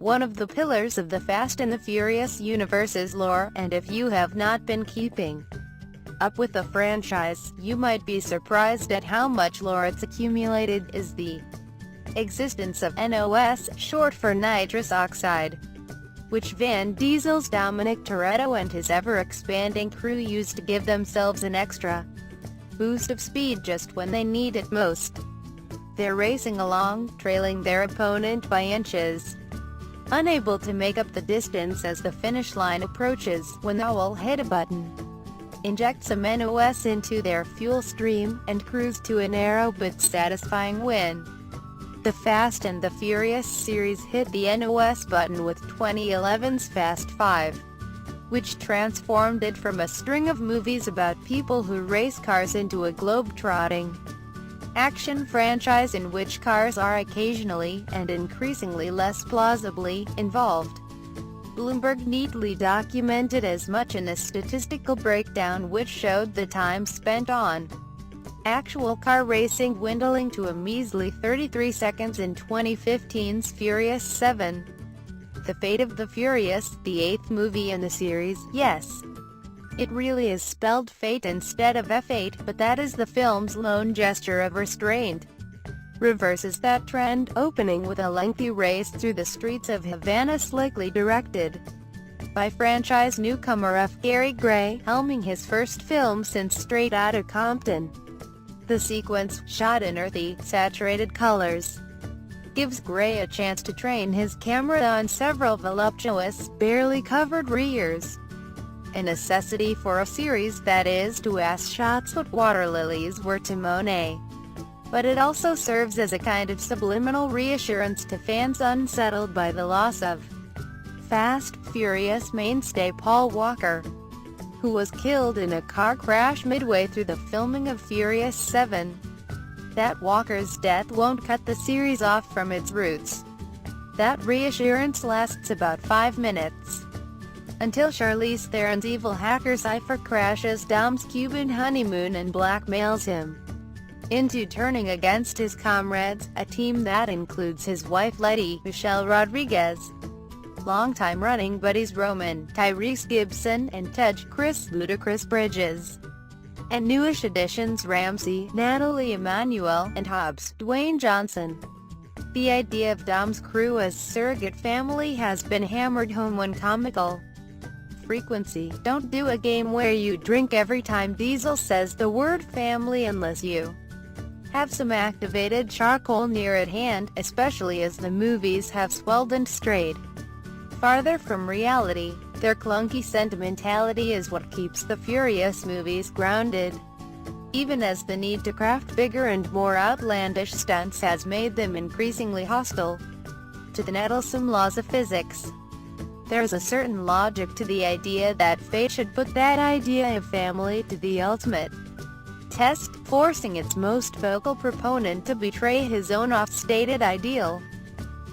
one of the pillars of the Fast and the Furious universe's lore, and if you have not been keeping up with the franchise, you might be surprised at how much lore it's accumulated. Is the existence of NOS, short for nitrous oxide, which Vin Diesel's Dominic Toretto and his ever-expanding crew used to give themselves an extra boost of speed just when they need it most. They're racing along, trailing their opponent by inches, unable to make up the distance as the finish line approaches, when they will hit a button, inject some NOS into their fuel stream, and cruise to a narrow but satisfying win. The Fast and the Furious series hit the NOS button with 2011's Fast 5, which transformed it from a string of movies about people who race cars into a globe-trotting action franchise in which cars are occasionally, and increasingly less plausibly, involved. Bloomberg neatly documented as much in a statistical breakdown which showed the time spent on actual car racing dwindling to a measly 33 seconds in 2015's Furious 7. The Fate of the Furious, the 8th movie in the series. Yes, it really is spelled fate instead of F8, but that is the film's lone gesture of restraint. Reverses that trend, opening with a lengthy race through the streets of Havana slickly directed by franchise newcomer F. Gary Gray, helming his first film since Straight Outta Compton. The sequence, shot in earthy, saturated colors, gives Gray a chance to train his camera on several voluptuous, barely covered rears. A necessity for a series that is to ask shots what water lilies were to Monet. But it also serves as a kind of subliminal reassurance to fans unsettled by the loss of Fast, Furious mainstay Paul Walker, who was killed in a car crash midway through the filming of Furious 7. That Walker's death won't cut the series off from its roots. That reassurance lasts about 5 minutes, until Charlize Theron's evil hacker Cypher crashes Dom's Cuban honeymoon and blackmails him into turning against his comrades, a team that includes his wife Letty, Michelle Rodriguez, longtime running buddies Roman, Tyrese Gibson, and Tej Chris Ludacris Bridges, and newish additions Ramsey, Natalie Emmanuel, and Hobbs, Dwayne Johnson. The idea of Dom's crew as surrogate family has been hammered home when comical frequency. Don't do a game where you drink every time Diesel says the word family unless you have some activated charcoal near at hand, especially as the movies have swelled and strayed farther from reality. Their clunky sentimentality is what keeps the Furious movies grounded, even as the need to craft bigger and more outlandish stunts has made them increasingly hostile to the nettlesome laws of physics. There's a certain logic to the idea that fate should put that idea of family to the ultimate test, forcing its most vocal proponent to betray his own oft-stated ideal.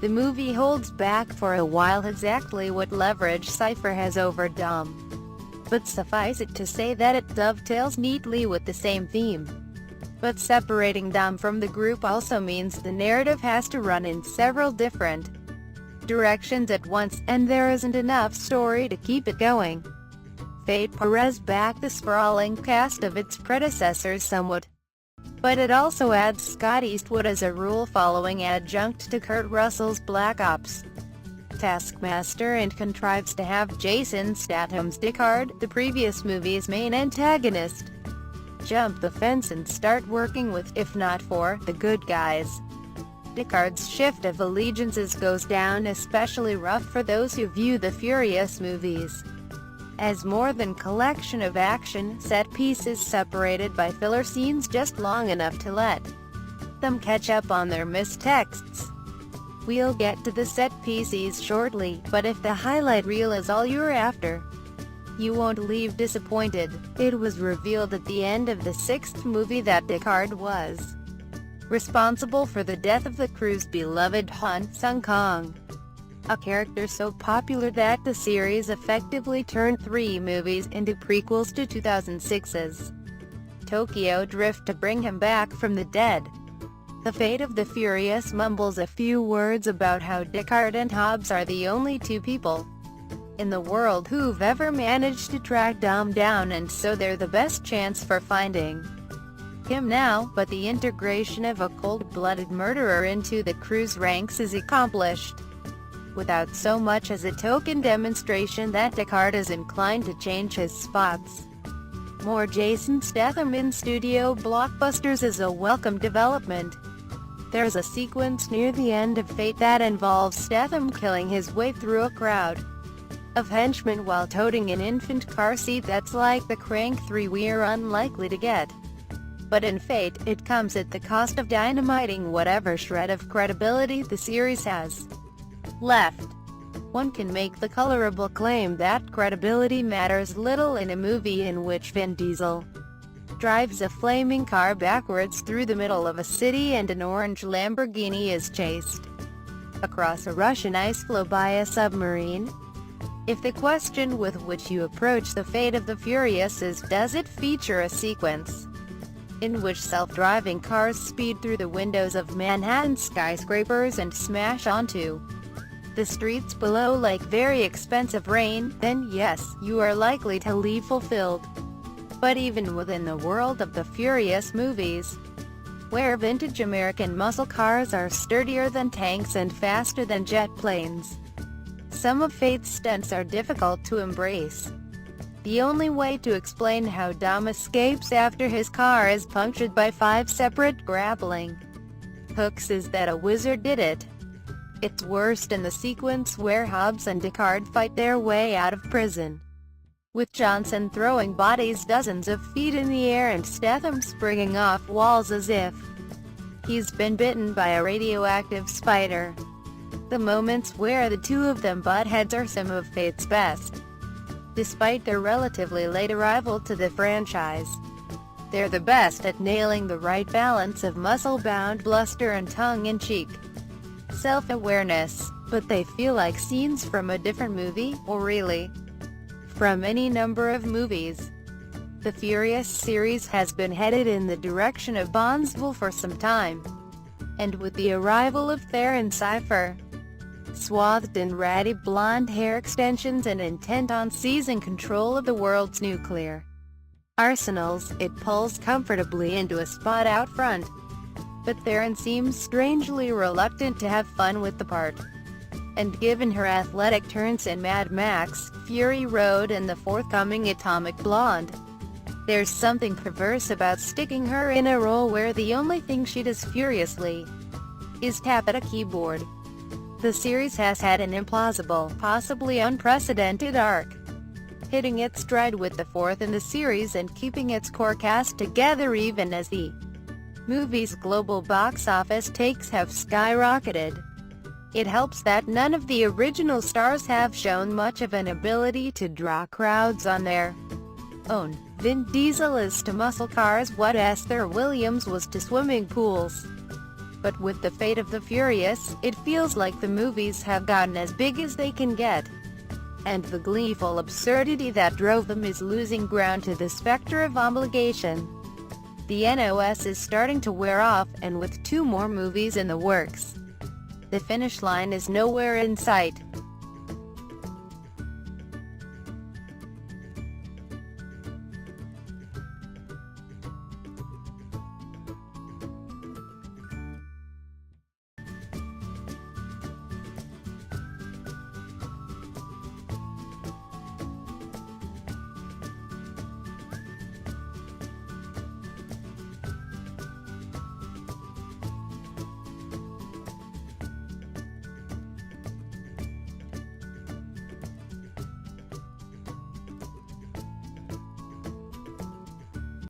The movie holds back for a while exactly what leverage Cypher has over Dom, but suffice it to say that it dovetails neatly with the same theme. But separating Dom from the group also means the narrative has to run in several different directions at once, and there isn't enough story to keep it going. Fate pares back the sprawling cast of its predecessors somewhat, but it also adds Scott Eastwood as a rule-following adjunct to Kurt Russell's Black Ops taskmaster, and contrives to have Jason Statham's Deckard, the previous movie's main antagonist, jump the fence and start working with, if not for, the good guys. Deckard's shift of allegiances goes down especially rough for those who view the Furious movies as more than collection of action set pieces separated by filler scenes just long enough to let them catch up on their missed texts. We'll get to the set pieces shortly, but if the highlight reel is all you're after, you won't leave disappointed. It was revealed at the end of the 6th movie that Deckard was responsible for the death of the crew's beloved Han Sung-kong, a character so popular that the series effectively turned 3 movies into prequels to 2006's Tokyo Drift to bring him back from the dead. The Fate of the Furious mumbles a few words about how Deckard and Hobbs are the only two people in the world who've ever managed to track Dom down, and so they're the best chance for finding him now, but the integration of a cold-blooded murderer into the crew's ranks is accomplished without so much as a token demonstration that Deckard is inclined to change his spots. More Jason Statham in studio blockbusters is a welcome development. There's a sequence near the end of Fate that involves Statham killing his way through a crowd of henchmen while toting an infant car seat that's like the Crank 3 we're unlikely to get. But in Fate, it comes at the cost of dynamiting whatever shred of credibility the series has left. One can make the colorable claim that credibility matters little in a movie in which Vin Diesel drives a flaming car backwards through the middle of a city and an orange Lamborghini is chased across a Russian ice floe by a submarine. If the question with which you approach The Fate of the Furious is does it feature a sequence in which self-driving cars speed through the windows of Manhattan skyscrapers and smash onto the streets below like very expensive rain, then yes, you are likely to leave fulfilled. But even within the world of the Furious movies, where vintage American muscle cars are sturdier than tanks and faster than jet planes, some of Fate's stunts are difficult to embrace. The only way to explain how Dom escapes after his car is punctured by 5 separate grappling hooks is that a wizard did it. It's worst in the sequence where Hobbs and Deckard fight their way out of prison, with Johnson throwing bodies dozens of feet in the air and Statham springing off walls as if he's been bitten by a radioactive spider. The moments where the two of them butt heads are some of Fate's best. Despite their relatively late arrival to the franchise, they're the best at nailing the right balance of muscle-bound bluster and tongue-in-cheek self-awareness, but they feel like scenes from a different movie, or really, from any number of movies. The Furious series has been headed in the direction of Bondsville for some time, and with the arrival of Theron Cypher, swathed in ratty blonde hair extensions and intent on seizing control of the world's nuclear arsenals, it pulls comfortably into a spot out front. But Theron seems strangely reluctant to have fun with the part. And given her athletic turns in Mad Max, Fury Road and the forthcoming Atomic Blonde, there's something perverse about sticking her in a role where the only thing she does furiously is tap at a keyboard. The series has had an implausible, possibly unprecedented arc, hitting its stride with the 4th in the series and keeping its core cast together even as the movie's global box office takes have skyrocketed. It helps that none of the original stars have shown much of an ability to draw crowds on their own. Vin Diesel is to muscle cars what Esther Williams was to swimming pools. But with The Fate of the Furious, it feels like the movies have gotten as big as they can get, and the gleeful absurdity that drove them is losing ground to the specter of obligation. The NOS is starting to wear off, and with 2 more movies in the works, the finish line is nowhere in sight.